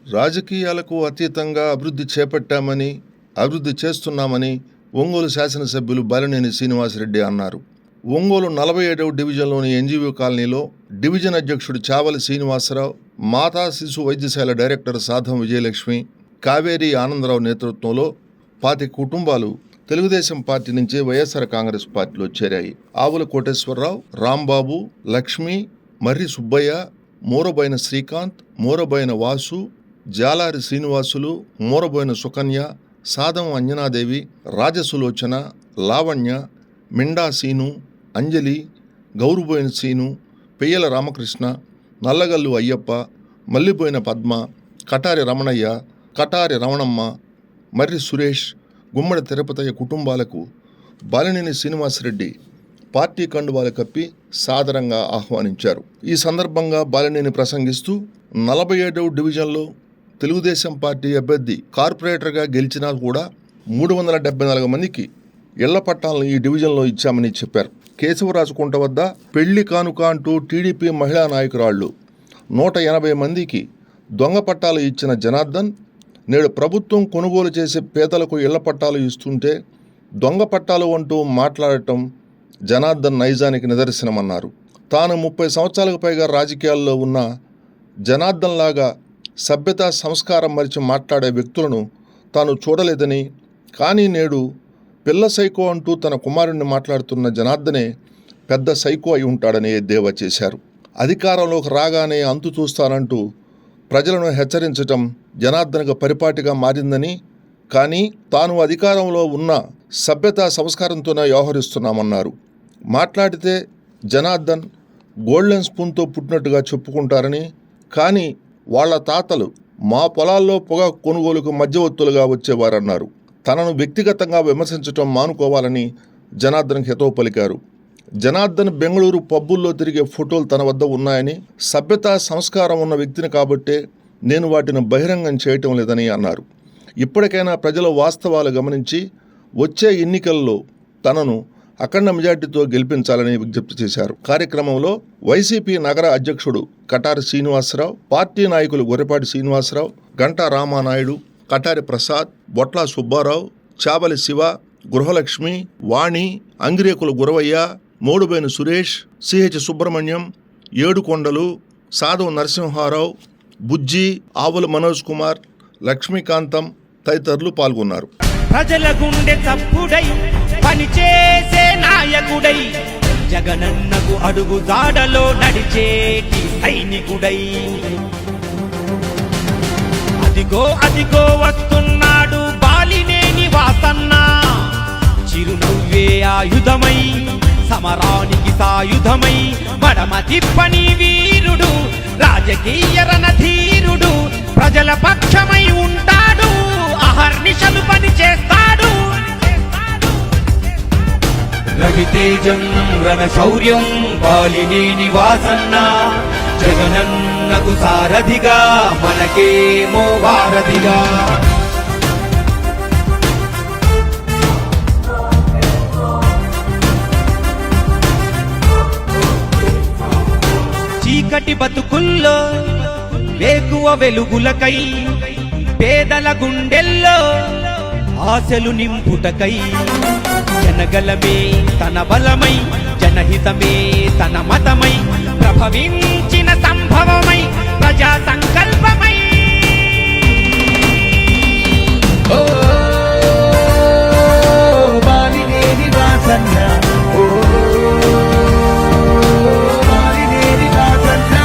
రాజకీయాలకు అతీతంగా అభివృద్ధి చేపట్టామని, అభివృద్ధి చేస్తున్నామని ఒంగోలు శాసనసభ్యులు బాలినేని శ్రీనివాసరెడ్డి అన్నారు. ఒంగోలు 47వ డివిజన్లోని ఎన్జీఓ కాలనీలో డివిజన్ అధ్యక్షుడు చావలి శ్రీనివాసరావు, మాతా శిశు వైద్యశాల డైరెక్టర్ సాధం విజయలక్ష్మి, కావేరి ఆనందరావు నేతృత్వంలో 25 కుటుంబాలు తెలుగుదేశం పార్టీ నుంచి వైఎస్ఆర్ కాంగ్రెస్ పార్టీలో చేరాయి. ఆవుల కోటేశ్వరరావు, రాంబాబు, లక్ష్మి, మర్రి సుబ్బయ్య, మూరబోయిన శ్రీకాంత్, మూరబోయిన వాసు, జాలారి శ్రీనివాసులు, మూరబోయిన సుకన్య, సాదం అంజనాదేవి, రాజసులోచన, లావణ్య, మిండా సీను, అంజలి, గౌరుబోయిన సీను, పెయ్యల రామకృష్ణ, నల్లగల్లు అయ్యప్ప, మల్లిబోయిన పద్మ, కటారి రమణయ్య, కటారి రమణమ్మ, మర్రి సురేష్, గుమ్మడి తిరుపతయ్య కుటుంబాలకు బాలినేని శ్రీనివాసరెడ్డి పార్టీ కండువాలు కప్పి సాదరంగా ఆహ్వానించారు. ఈ సందర్భంగా బాలినేని ప్రసంగిస్తూ 47వ డివిజన్లో తెలుగుదేశం పార్టీ అభ్యర్థి కార్పొరేటర్గా గెలిచినా కూడా 374 మందికి ఇళ్ల పట్టాలను ఈ డివిజన్లో ఇచ్చామని చెప్పారు. కేశవరాజు కుంట వద్ద పెళ్లి కానుక అంటూ టీడీపీ మహిళా నాయకురాళ్లు 180 మందికి దొంగ పట్టాలు ఇచ్చిన జనార్దన్ నేడు ప్రభుత్వం కొనుగోలు చేసే పేదలకు ఇళ్ల పట్టాలు ఇస్తుంటే దొంగ పట్టాలు అంటూ మాట్లాడటం జనార్దన్ నైజానికి నిదర్శనమన్నారు. తాను 30 సంవత్సరాలకు పైగా రాజకీయాల్లో ఉన్న జనార్దన్ లాగా సభ్యత సంస్కారం మరిచి మాట్లాడే వ్యక్తులను తాను చూడలేదని, కానీ నేడు పిల్ల సైకో అంటూ తన కుమారుణ్ణి మాట్లాడుతున్న జనార్దనే పెద్ద సైకో అయి ఉంటాడని ఎద్దేవా చేశారు. అధికారంలోకి రాగానే అంతు చూస్తానంటూ ప్రజలను హెచ్చరించటం జనార్దన్కు పరిపాటిగా మారిందని, కానీ తాను అధికారంలో ఉన్న సభ్యత సంస్కారంతోనే వ్యవహరిస్తున్నామన్నారు. మాట్లాడితే జనార్దన్ గోల్డెన్ స్పూన్తో పుట్టినట్టుగా చెప్పుకుంటారని, కానీ వాళ్ల తాతలు మా పొలాల్లో పొగ కొనుగోలుకు మధ్యవర్తులుగా వచ్చేవారన్నారు. తనను వ్యక్తిగతంగా విమర్శించటం మానుకోవాలని జనార్దన్ హితవు పలికారు. జనార్దన్ బెంగళూరు పబ్బుల్లో తిరిగే ఫోటోలు తన వద్ద ఉన్నాయని, సభ్యత సంస్కారం ఉన్న వ్యక్తిని కాబట్టే నేను వాటిని బహిరంగం చేయటం లేదని అన్నారు. ఇప్పటికైనా ప్రజల వాస్తవాలు గమనించి వచ్చే ఎన్నికల్లో తనను అఖండ మెజార్టీతో గెలిపించాలని విజ్ఞప్తి చేశారు. కార్యక్రమంలో వైసీపీ నగర అధ్యక్షుడు కటారి శ్రీనివాసరావు, పార్టీ నాయకులు గొర్రెపాటి శ్రీనివాసరావు, గంటా రామానాయుడు, కటారి ప్రసాద్, బొట్ల సుబ్బారావు, చావలి శివ, గృహలక్ష్మి, వాణి, అంగిరేకుల గురవయ్య, మోడుబైన సురేష్, సిహెచ్ సుబ్రహ్మణ్యం, ఏడుకొండలు, సాధవ నరసింహారావు, బుజ్జి, ఆవుల మనోజ్ కుమార్, లక్ష్మీకాంతం తదితరులు పాల్గొన్నారు. ప్రజల గుండె చప్పుడై పనిచేసే నాయకుడై, జగనన్నకు అడుగు జాడలో నడిచేటి సైనికుడై, అదిగో అదిగో వస్తున్నాడు బాలినేని వాసన్న, చిరునవ్వే ఆయుధమై సమరానికి సాయుధమై, మడమ తిప్పని వీరుడు, రాజకీయ రణధీరుడు, ప్రజల పక్షమై ఉంటాడు, అహర్నిశలు పని చేస్తాడు. రవితేజం రణశౌర్యం బాలినేని వాసన్న, జగనన్నకు సారథిగా మనకేమో వారధిగా. చీకటి బతుకుల్లో వేకువ వెలుగులకై, పేదల గుండెల్లో ఆశలు నింపుటకై, జనగలమే తన బలమై, జనహితమే తన మతమై, ప్రభవించిన సంభవమై, ప్రజా సంకల్పమై. ఓ బాలినేని వాసన్న, ఓ బాలినేని వాసన్న.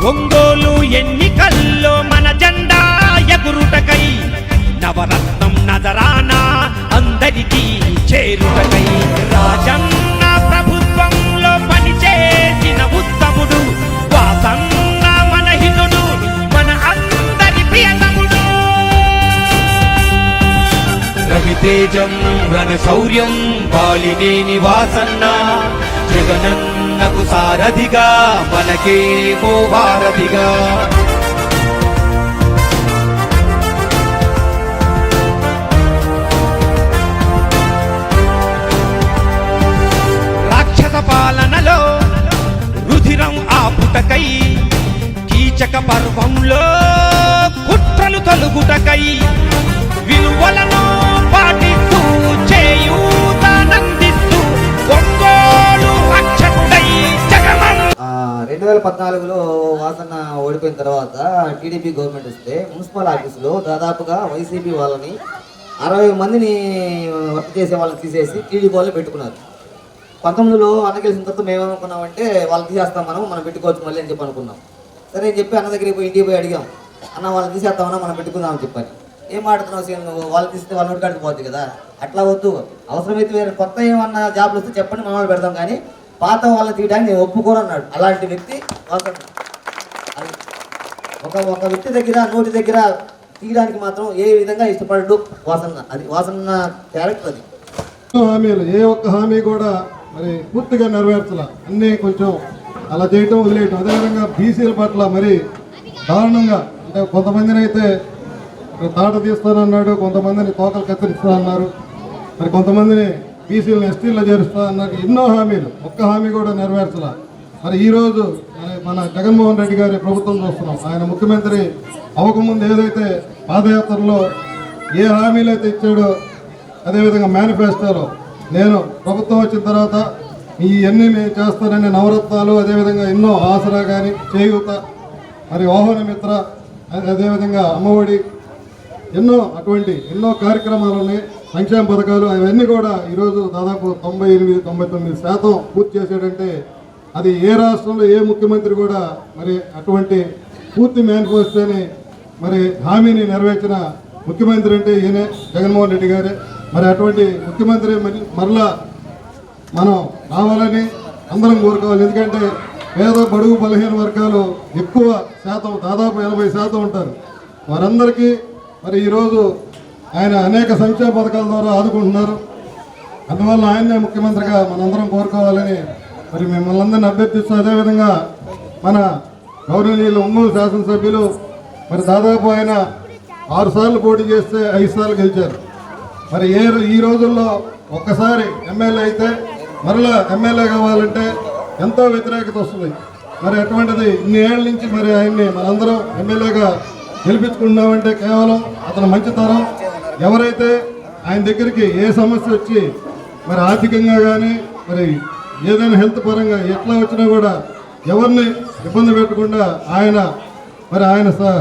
ఒంగోలు ఎన్నికల్లో మన జెండా ఎగురుటకై, నవరత్నం నజరానా అందరికీ చేరుటకై, రాజన్న ప్రభుత్వంలో పనిచేసిన ఉత్తముడు వాసన్న మన హితుడు, మన అందరి ప్రియతముడు. రవితేజం రణశౌర్యం బాలినేని వాసన్న, జగనన్నకు సారథిగా మనకేమో వారధిగా. ఎన్నిక పర్వంలో కుట్రలు తొలుగుటకై విలువలను పాటిస్తూ చేయూతనందిస్తూ ఒంగోలు రక్షకుడై జగమన్ 2014లో వాసన్న ఓడిపోయిన తర్వాత టీడీపీ గవర్నమెంట్ వస్తే మున్సిపల్ ఆఫీసులో దాదాపుగా వైసీపీ వాళ్ళని 60 మందిని వర్క్ చేసే వాళ్ళని తీసేసి టీడీపీ వాళ్ళు పెట్టుకున్నారు. 19లో అన్న గెలిచిన తర్వాత మేమేమనుకున్నామంటే వాళ్ళు తీసేస్తాం మనం పెట్టుకోవచ్చు మళ్ళీ అని చెప్పి అనుకున్నాం. సరే అని చెప్పి అన్న దగ్గరికి పోయి ఇంటికి పోయి అడిగాం, అన్న వాళ్ళని తీసేస్తామన్నా మనం పెట్టుకుందామని చెప్పని. ఏం ఆడుతున్నావు సీన్, నువ్వు వాళ్ళు తీస్తే వాళ్ళ నోటి కాడికి పోద్ది కదా, అట్లా వద్దు, అవసరమైతే వేరే కొత్త ఏమన్నా జాబ్లు వస్తే చెప్పండి మన వాళ్ళు పెడతాం, కానీ పాత వాళ్ళని తీయడానికి నేను ఒప్పుకోరన్నాడు. అలాంటి వ్యక్తి వాసన్న. ఒక వ్యక్తి దగ్గర నోటి దగ్గర తీయడానికి మాత్రం ఏ విధంగా ఇష్టపడ్డు వాసన్న. అది వాసన్న క్యారెక్టర్. అది హామీలు ఏ ఒక్క హామీ కూడా మరి పూర్తిగా నెరవేర్చాల, అన్నీ కొంచెం అలా చేయటం వదిలేయటం. అదేవిధంగా బీసీల పట్ల మరి దారుణంగా, అంటే కొంతమందిని అయితే తాట తీస్తానన్నాడు, కొంతమందిని తోకలు కత్తిరిస్తానన్నారు, మరి కొంతమందిని బీసీలను ఎస్టీల్లో చేరుస్తానన్నారు. ఎన్నో హామీలు, ఒక్క హామీ కూడా నెరవేర్చాల. మరి ఈరోజు మన జగన్మోహన్ రెడ్డి గారి ప్రభుత్వం చూస్తున్నాం. ఆయన ముఖ్యమంత్రి అవ్వకముందు ఏదైతే పాదయాత్రలో ఏ హామీలు అయితే ఇచ్చాడో, అదేవిధంగా మేనిఫెస్టోలో నేను ప్రభుత్వం వచ్చిన తర్వాత ఇవన్నీ నేను చేస్తానని నవరత్నాలు, అదేవిధంగా ఎన్నో ఆసరా కానీ, చేయూత, మరి వాహన మిత్ర, అదేవిధంగా అమ్మఒడి, అటువంటి ఎన్నో కార్యక్రమాలు ఉన్నాయి, సంక్షేమ పథకాలు, అవన్నీ కూడా ఈరోజు దాదాపు 98-99% పూర్తి చేశాడంటే అది ఏ రాష్ట్రంలో ఏ ముఖ్యమంత్రి కూడా మరి అటువంటి పూర్తి మేనిఫెస్టోని మరి హామీని నెరవేర్చిన ముఖ్యమంత్రి అంటే ఈయనే జగన్మోహన్ రెడ్డి గారే. మరి అటువంటి ముఖ్యమంత్రి మరలా మనం రావాలని అందరం కోరుకోవాలి. ఎందుకంటే పేద బడుగు బలహీన వర్గాలు ఎక్కువ శాతం, దాదాపు 80% ఉంటారు. వారందరికీ మరి ఈరోజు ఆయన అనేక సంక్షేమ పథకాల ద్వారా ఆదుకుంటున్నారు. అందువల్ల ఆయన్నే ముఖ్యమంత్రిగా మనందరం కోరుకోవాలని మరి మిమ్మల్ని అందరినీ అభ్యర్థిస్తూ, అదేవిధంగా మన గౌరవనీయులు ఒంగోలు శాసనసభ్యులు మరి దాదాపు ఆయన 6 సార్లు పోటీ చేస్తే 5 సార్లు గెలిచారు. మరి ఈ రోజుల్లో ఒక్కసారి ఎమ్మెల్యే అయితే మరలా ఎమ్మెల్యే కావాలంటే ఎంతో వ్యతిరేకత వస్తుంది. మరి అటువంటిది ఇన్ని ఏళ్ళ నుంచి మరి ఆయన్ని మనందరం ఎమ్మెల్యేగా గెలిపించుకున్నామంటే కేవలం అతను మంచితనం. ఎవరైతే ఆయన దగ్గరికి ఏ సమస్య వచ్చి మరి ఆర్థికంగా కానీ మరి ఏదైనా హెల్త్ పరంగా ఎట్లా వచ్చినా కూడా ఎవరిని ఇబ్బంది పెట్టకుండా ఆయన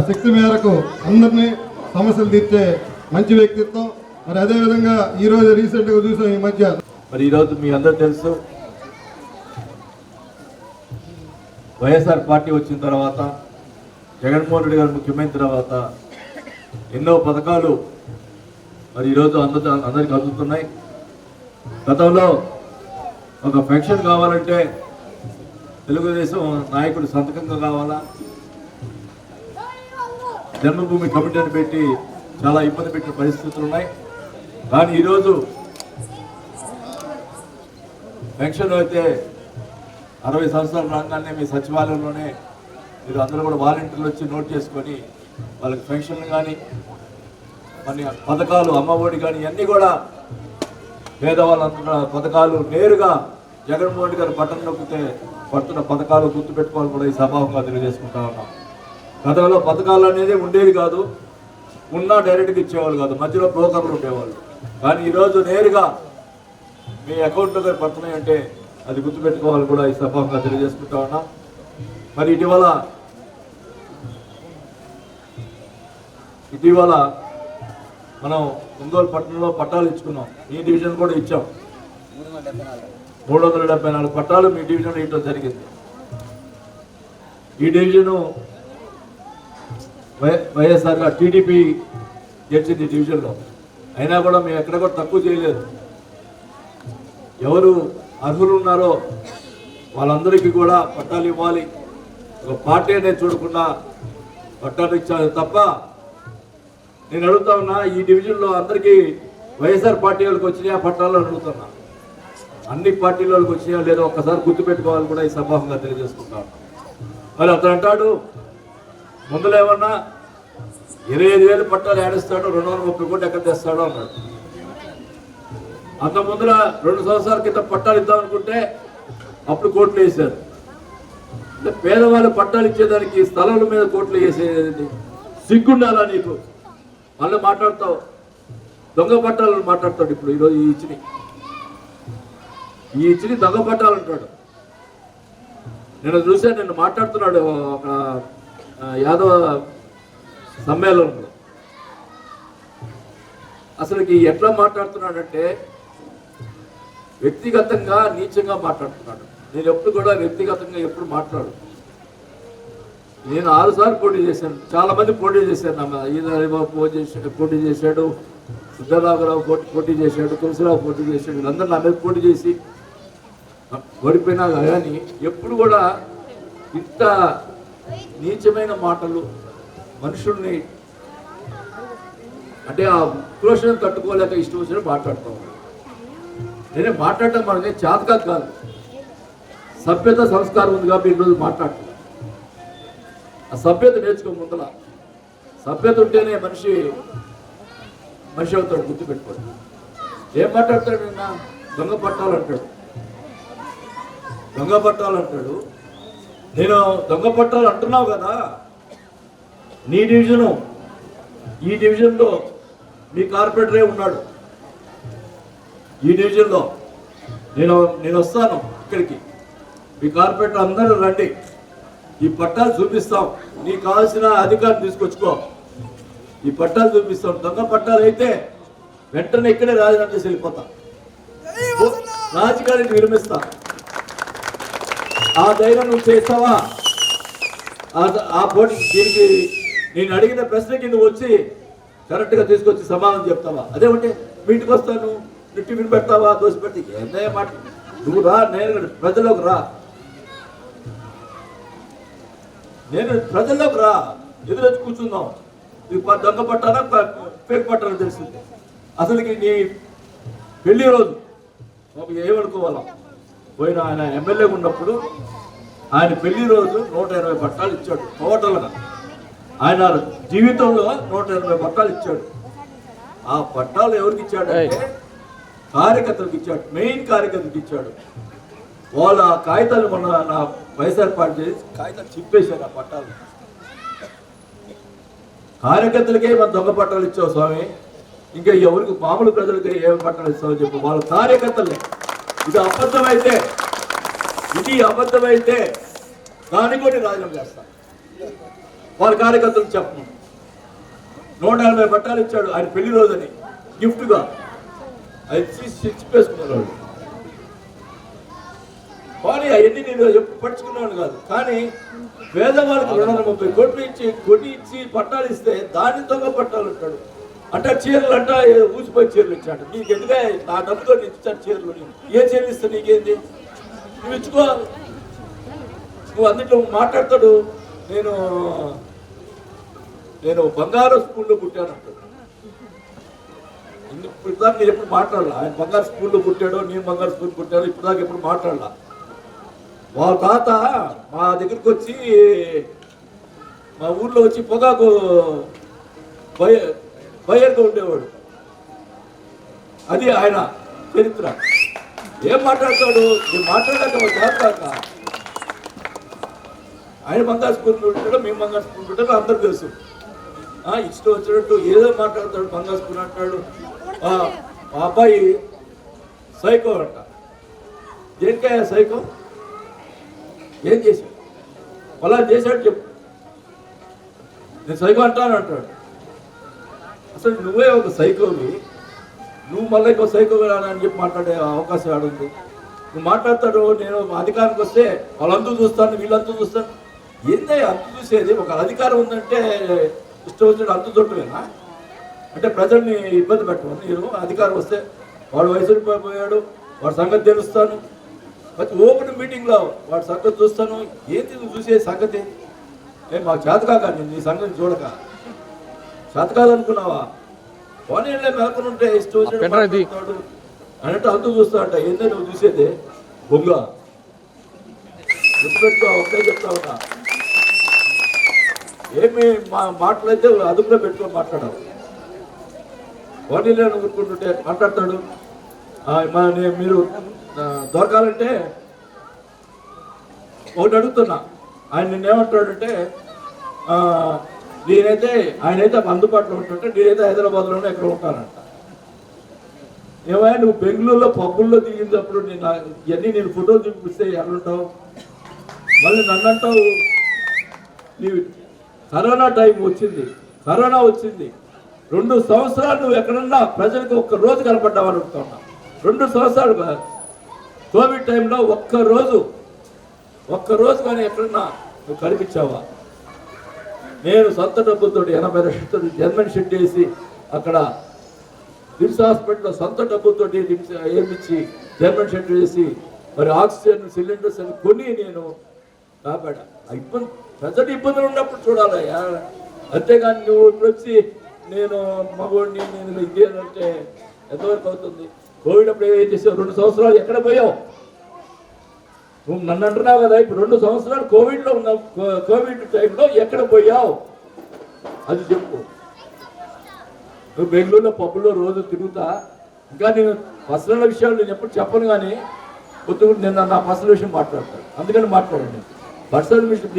శక్తి మేరకు అందరినీ సమస్యలు తీర్చే మంచి వ్యక్తిత్వం. మరి అదేవిధంగా ఈరోజు రీసెంట్గా చూసాం ఈ మధ్య. మరి ఈరోజు మీ అందరూ తెలుసు, వైఎస్ఆర్ పార్టీ వచ్చిన తర్వాత, జగన్మోహన్ రెడ్డి గారు ముఖ్యమంత్రి తర్వాత ఎన్నో పథకాలు మరి ఈరోజు అందరికి అందుతున్నాయి. గతంలో ఒక పెన్షన్ కావాలంటే తెలుగుదేశం నాయకుడు సంతకంగా కావాలా, జన్మభూమి కమిటీని పెట్టి చాలా ఇబ్బంది పెట్టిన పరిస్థితులు ఉన్నాయి. కానీ ఈరోజు పెన్షన్ అయితే 60 సంవత్సరాలు రాగానే మీ సచివాలయంలోనే మీరు అందరూ కూడా వాలంటీర్లు వచ్చి నోట్ చేసుకొని వాళ్ళకి పెన్షన్లు కానీ మన పథకాలు, అమ్మఒడి కానీ ఇవన్నీ కూడా పేదవాళ్ళంతా పథకాలు నేరుగా జగన్మోహన్ రెడ్డి గారు బటన్ నొక్కితే పడుతున్న పథకాలు గుర్తుపెట్టుకోవాలి కూడా ఈ సభాముగా తెలియజేసుకుంటా ఉన్నాం. గతంలో పథకాలు అనేది ఉండేది కాదు, ఉన్నా డైరెక్ట్గా ఇచ్చేవాళ్ళు కాదు, మధ్యలో బ్రోకర్లు ఉండేవాళ్ళు. కానీ ఈరోజు నేరుగా మీ అకౌంట్లో గారు పడుతున్నాయి అంటే అది గుర్తుపెట్టుకోవాలి కూడా ఈ సభాముగా తెలియజేసుకుంటా ఉన్నాం. మరి ఇటీవల మనం ఒంగోలు పట్టణంలో పట్టాలు ఇచ్చుకున్నాం. ఈ డివిజన్ కూడా ఇచ్చాం. 374 పట్టాలు మీ డివిజన్లో ఇవ్వడం జరిగింది. ఈ డివిజను వైఎస్ఆర్గా టీడీపీ గెలిచింది డివిజన్లో. అయినా కూడా మేము ఎక్కడ కూడా తక్కువ చేయలేదు. ఎవరు అర్హులు ఉన్నారో వాళ్ళందరికీ కూడా పట్టాలు ఇవ్వాలి, ఒక పార్టీ అనేది చూడకుండా పట్టాలు ఇచ్చారు తప్ప. నేను అడుగుతా ఉన్నా, ఈ డివిజన్లో అందరికీ వైఎస్ఆర్ పార్టీ వాళ్ళకి వచ్చినాయా పట్టాలు అడుగుతున్నా. అన్ని పార్టీల వాళ్ళకి వచ్చినాయా లేదో ఒక్కసారి గుర్తుపెట్టుకోవాలి కూడా ఈ సభాముగా తెలియజేసుకుంటా ఉన్నా. మరి అతను అంటాడు ముందులేమన్నా 25,000 పట్టాలు ఏడిస్తాడు, 230 కోట్లు ఎక్కడ తెస్తాడో అన్నాడు. అంత ముందుల 2 సంవత్సరాల క్రితం పట్టాలు ఇద్దాం అనుకుంటే అప్పుడు కోట్లు వేశారు. అంటే పేదవాళ్ళు పట్టాలు ఇచ్చేదానికి స్థలాల మీద కోట్లు వేసేది సిగ్గుండాలా నీకు? మళ్ళీ మాట్లాడతావు, దొంగ పట్టాలను మాట్లాడతాడు. ఇప్పుడు ఈరోజు ఈ ఇచ్చిని దొంగ పట్టాలు అంటాడు. నేను చూశాను, నిన్ను మాట్లాడుతున్నాడు ఒక యాదవ సమ్మేళనంలో. అసలుకి ఎట్లా మాట్లాడుతున్నాడంటే వ్యక్తిగతంగా నీచంగా మాట్లాడుతున్నాడు. నేను ఎప్పుడు కూడా వ్యక్తిగతంగా ఎప్పుడు మాట్లాడు. నేను 6 సార్లు పోటీ చేశాను, చాలా మంది పోటీ చేశాను. నా ఈదారిబాబు పోటీ చేశాడు, సిద్ధరాఘరావు పోటీ చేశాడు, తులసిరావు పోటీ చేశాడు. వీళ్ళందరూ నా మీద పోటీ చేసి ఓడిపోయినా కానీ ఎప్పుడు కూడా ఇంత నీచమైన మాటలు మనుషుల్ని అంటే ఆ ఉక్రోషణం తట్టుకోలేక ఇష్టం వచ్చినట్టు మాట్లాడుతాం. నేనే మాట్లాడటం మనకి చేతకా కాదు, సభ్యత సంస్కారం ఉంది కాబట్టి ఈరోజు మాట్లాడుతున్నాను. ఆ సభ్యత నేర్చుకో. ముందల సభ్యత ఉంటేనే మనిషి అవుతాడు. గుర్తుపెట్టుకోండి. ఏం మాట్లాడతాడు? నిన్న దొంగ పట్టాలు అంటాడు, దొంగ పట్టాలు అంటాడు. నేను దొంగ పట్టాలు అంటున్నావు కదా, నీ డివిజను, ఈ డివిజన్లో మీ కార్పొరేటరే ఉన్నాడు. ఈ డివిజన్లో నేను వస్తాను ఇక్కడికి, మీ కార్పొరేటర్ అందరూ రండి, ఈ పట్టాలు చూపిస్తాం, నీకు కావాల్సిన అధికారం తీసుకొచ్చుకో, ఈ పట్టాలు చూపిస్తాం. దొంగ పట్టాలు అయితే వెంటనే ఇక్కడే రాజీనామా చేసి వెళ్ళిపోతా, రాజకీయానికి విరమిస్తా. ఆ ధైర్యం నువ్వు చేస్తావా? ఆ పోటీ దీనికి నేను అడిగిన ప్రశ్నకి నువ్వు వచ్చి కరెక్ట్గా తీసుకొచ్చి సమాధానం చెప్తావా? అదేమంటే మీ ఇంటికి వస్తాను, టిఫిన్ పెడతావా, దోశ పెడితే ఏందే మాట? నువ్వు రా, నేను ప్రజల్లోకి రా, నేను ప్రజల్లోకి రా, ఎదురొచ్చి కూర్చుందాం. దొంగ పట్టానా ఫేక్ పట్టాలని తెలిసింది. అసలుకి నీ పెళ్లి రోజు ఏమనుకోవాలా? పోయిన ఆయన ఎమ్మెల్యేగా ఉన్నప్పుడు ఆయన పెళ్లి రోజు 120 పట్టాలు ఇచ్చాడు టోటల్గా. ఆయన జీవితంలో 120 పట్టాలు ఇచ్చాడు. ఆ పట్టాలు ఎవరికి ఇచ్చాడు అంటే కార్యకర్తలకు ఇచ్చాడు, మెయిన్ కార్యకర్తలకు ఇచ్చాడు. వాళ్ళ కాగితాలు మొన్న నా వైఎస్ఆర్ పార్టీ చేసి కాగితాలు చింపేశారు. ఆ పట్టాలు కార్యకర్తలకే మన దొంగ పట్టాలు ఇచ్చావు స్వామి, ఇంకా ఎవరికి మామూలు ప్రజలకి ఏం పట్టాలు ఇస్తావని చెప్పు. వాళ్ళ కార్యకర్తలే. ఇది అబద్ధమైతే దాన్ని కూడా రాజీనామా చేస్తా. వాళ్ళ కార్యకర్తలకు చెప్పను. 180 పట్టాలు ఇచ్చాడు ఆయన పెళ్లి రోజని గిఫ్ట్గా, అది చిప్పేసుకున్నాడు. కానీ అవన్నీ నేను ఎప్పుడు పట్టుకున్నాను కాదు. కానీ పేదవాళ్ళకి 230 కోట్లు ఇచ్చి కొని ఇచ్చి పట్టాలు ఇస్తే దాన్ని దొంగ పట్టాలు అంటాడు. అంటే చీరలు అంట ఊసిపోయి చీరలు ఇచ్చాడు. నీకు ఎందుకే నా డబ్బుతో ఇచ్చాడు చీరలు? ఏ చీరలు ఇస్తే నీకేంది? నువ్వు ఇచ్చుకో. నువ్వు అందులో మాట్లాడతాడు, నేను బంగారు స్కూల్లో పుట్టానంటాడు. ఇప్పుడు దాకా నేను ఎప్పుడు మాట్లాడాల. ఆయన బంగారు స్కూల్లో పుట్టాడో నేను బంగారు స్కూల్ పుట్టాడో ఇప్పుడు దాకా ఎప్పుడు మాట్లాడాల. వాళ్ళ తాత మా దగ్గరికి వచ్చి మా ఊర్లో వచ్చి పొగాకు బయర్గా ఉండేవాడు. అది ఆయన చరిత్ర. ఏం మాట్లాడతాడు? నేను మాట్లాడాక చేస్తాక ఆయన బంగారు స్కూల్ ఉంటాడో మేము బంగారు స్కూల్ ఉంటాడో అందరూ తెలుసు. ఇష్టం వచ్చినట్టు ఏదో మాట్లాడతాడు. బంగారు స్కూల్ అంటాడు. మా అబ్బాయి సైకో అంట. దేనికయ్యా సైకో? ఏం చేశాడు? అలా చేశాడు చెప్పు. నేను సైకో అంటాను అంటాడు. అసలు నువ్వే ఒక సైకోవి, నువ్వు మళ్ళీ ఇంకో సైకో అని చెప్పి మాట్లాడే అవకాశం ఆడుంది. నువ్వు మాట్లాడతాడు, నేను అధికారానికి వస్తే వాళ్ళంతా చూస్తాను, వీళ్ళంతా చూస్తాను. ఏందే అంతు చూసేది? ఒక అధికారం ఉందంటే ఇష్టం వచ్చినట్టు అంతు చూడటమేనా? అంటే ప్రజల్ని ఇబ్బంది పెట్టమని నేను అధికారం వస్తే వాడు వయసు పోయాడు, వాడి సంగతి తెలుస్తాను, ప్రతి ఓపెన్ మీటింగ్లో వాడి సంగతి చూస్తాను. ఏంటి నువ్వు చూసే సంగతి? మాకు చేతకాక నేను నీ సంగతి చూడక చేతకాదనుకున్నావా? పోనీ మేకలు ఉంటే ఇష్టం వచ్చినట్టు అన్నట్టు అంతు చూస్తాడంట. ఏందో నువ్వు చూసేది? బొంగ గుర్తుపెట్టుకో. ఒకటే చెప్తా ఉన్నా, ఏమి మాటలైతే అదుపులో పెట్టుకొని మాట్లాడాలి. పోనీలో ఊరుకుంటుంటే మాట్లాడతాడు. మీరు దొరకాలంటే ఒకటి అడుగుతున్నా, ఆయన నిన్నేమంటాడంటే ఆయనైతే అందుబాటులో ఉంటుంటే నేనైతే హైదరాబాద్లోనే ఎక్కడ ఉంటానంట. ఏమైనా నువ్వు బెంగళూరులో పబ్బుల్లో దిగినప్పుడు నేను ఫోటోలు చూపిస్తే ఎక్కడుంటావు? మళ్ళీ నన్ను అంటావు నీవు కరోనా టైం వచ్చింది, కరోనా వచ్చింది, 2 సంవత్సరాలు నువ్వు ఎక్కడన్నా ప్రజలకు ఒక్క రోజు కనపడ్డావని అడుగుతున్నా. 2 సంవత్సరాలు కోవిడ్ టైంలో ఒక్క రోజు కానీ ఎక్కడన్నా నువ్వు కనిపించావా? నేను సొంత డబ్బులతో 80 లక్షలతో జర్మన్ షెడ్ వేసి అక్కడ రిమ్స్ హాస్పిటల్లో సొంత డబ్బులతో ఏమిచ్చి జర్మన్ షెడ్ వేసి మరి ఆక్సిజన్ సిలిండర్స్ అని కొని నేను కాపాడా. ప్రజలు ఇబ్బందులు ఉన్నప్పుడు చూడాలయ్యా, అంతేగాని నువ్వు ఇప్పుడు వచ్చి నేను మగోడిని నేను ఇది అంటే ఎంతవరకు అవుతుంది? కోవిడ్ అప్పుడు ఏం చేసావు? 2 సంవత్సరాలు ఎక్కడ పోయావు? నువ్వు నన్ను అంటున్నావు కదా, ఇప్పుడు 2 సంవత్సరాలు కోవిడ్ టైంలో ఎక్కడ పోయావు అది చెప్పు. నువ్వు బెంగళూరులో పబ్బుల్లో రోజు తిరుగుతా, ఇంకా నేను పర్సనల్ విషయాలు నేను ఎప్పుడు చెప్పను, కానీ కొద్దిగా నేను నా పర్సనల్ విషయం మాట్లాడతాను, అందుకని మాట్లాడండి. పర్సనల్ విషయం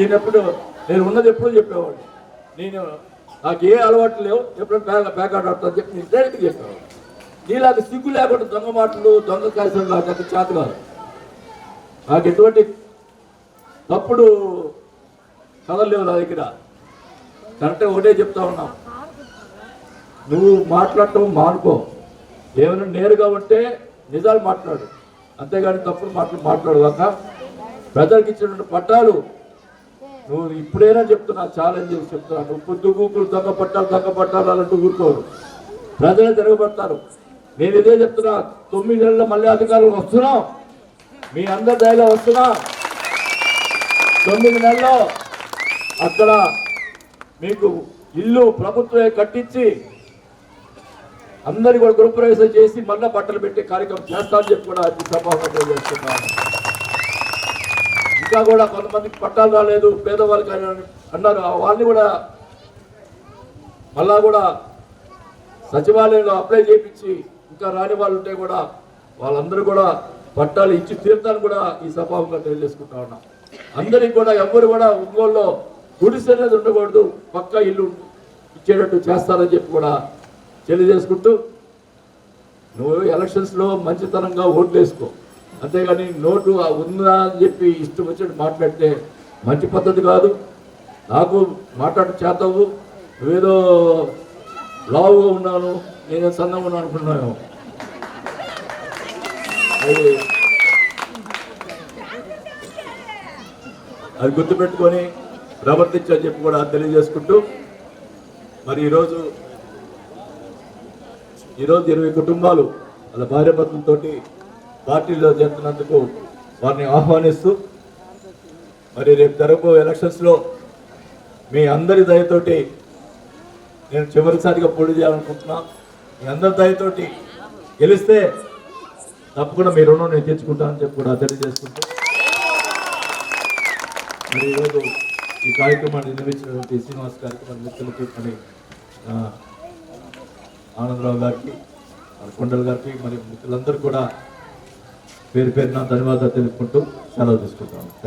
నేను ఉన్నది ఎప్పుడూ చెప్పేవాడిని. నాకు ఏ అలవాట్లు లేవు, ఎప్పుడైనా ప్యాకాట్ ఆడతాను చెప్పి నేను డైరెక్ట్గా చెప్పేవాడు. నీలాగా సిగ్గు లేకుండా దొంగ మాటలు దొంగ కాయలు నాకు అంత చేత కాదు. నాకు ఎటువంటి తప్పుడు కథలు లేవు నా దగ్గర. కరెక్ట్గా ఒకటే చెప్తా ఉన్నాం, నువ్వు మాట్లాడటం మానుకో. ఏమైనా నేరుగా ఉంటే నిజాలు మాట్లాడు, అంతేగాని తప్పుడు మాట్లాడదాక. ప్రజలకు ఇచ్చినటువంటి పట్టాలు నువ్వు ఇప్పుడైనా చెప్తున్నా, ఛాలెంజ్ చేసి చెప్తున్నా. నువ్వు పొద్దు గూకులు దొంగ పట్టాలు అలాంటి ఊరుకోరు, ప్రజలే తిరగబడతారు. నేను ఇదే చెప్తున్నా, 9 నెలల్లో మళ్ళీ అధికారులు వస్తున్నాం, మీ అందరి దయలో వస్తున్నా. 9 నెలల్లో అక్కడ మీకు ఇల్లు ప్రభుత్వమే కట్టించి అందరి కూడా గృహప్రవేశం చేసి మళ్ళీ బట్టలు పెట్టే కార్యక్రమం చేస్తామని చెప్పి కూడా సభాగా చేస్తున్నాను. ఇంకా కూడా కొంతమందికి పట్టాలు రాలేదు, పేదవాళ్ళకి అన్నారు, వాళ్ళని కూడా మళ్ళా కూడా సచివాలయంలో అప్లై చేయించి ఇంకా రాని వాళ్ళు ఉంటే కూడా వాళ్ళందరూ కూడా పట్టాలు ఇచ్చి తీర్థాలు కూడా ఈ సభాముగా తెలియజేసుకుంటా ఉన్నాం. అందరికి కూడా ఎవరు కూడా ఒంగోలులో గుడిసె అనేది ఉండకూడదు, పక్కా ఇల్లు ఇచ్చేటట్టు చేస్తారని చెప్పి కూడా తెలియజేసుకుంటూ, నువ్వు ఎలక్షన్స్లో మంచితనంగా ఓట్లు వేసుకో, అంతేగాని నోటు ఉందా అని చెప్పి ఇష్టం వచ్చినట్టు మాట్లాడితే మంచి పద్ధతి కాదు. నాకు మాట్లాడ చేతావు, నువ్వేదో లావుగా ఉన్నాను నేను సన్నంగా ఉన్నాను అనుకున్నాను. అది గుర్తుపెట్టుకొని ప్రవర్తించని చెప్పి కూడా తెలియజేసుకుంటూ, మరి ఈరోజు 20 కుటుంబాలు వాళ్ళ భార్యాభర్తలతోటి పార్టీలో చేస్తున్నందుకు వారిని ఆహ్వానిస్తూ, మరి రేపు జరగబోయే ఎలక్షన్స్లో మీ అందరి దయతోటి నేను చివరిసారిగా పోటీ చేయాలనుకుంటున్నా. మీ అందరి దయతోటి గెలిస్తే తప్పకుండా మీ రుణం నేను తెచ్చుకుంటానని చెప్పి కూడా తెలియజేసుకుంటూ, మరి ఈరోజు ఈ కార్యక్రమాన్ని నిర్వహించినటువంటి శ్రీనివాస్ గారికి, మన మిత్రులకి, మరి ఆనందరావు గారికి, కొండల గారికి, మరి మిత్రులందరూ కూడా పేరు పేరున ధన్యవాదాలు తెలుపుకుంటూ సెలవు తీసుకుంటాను.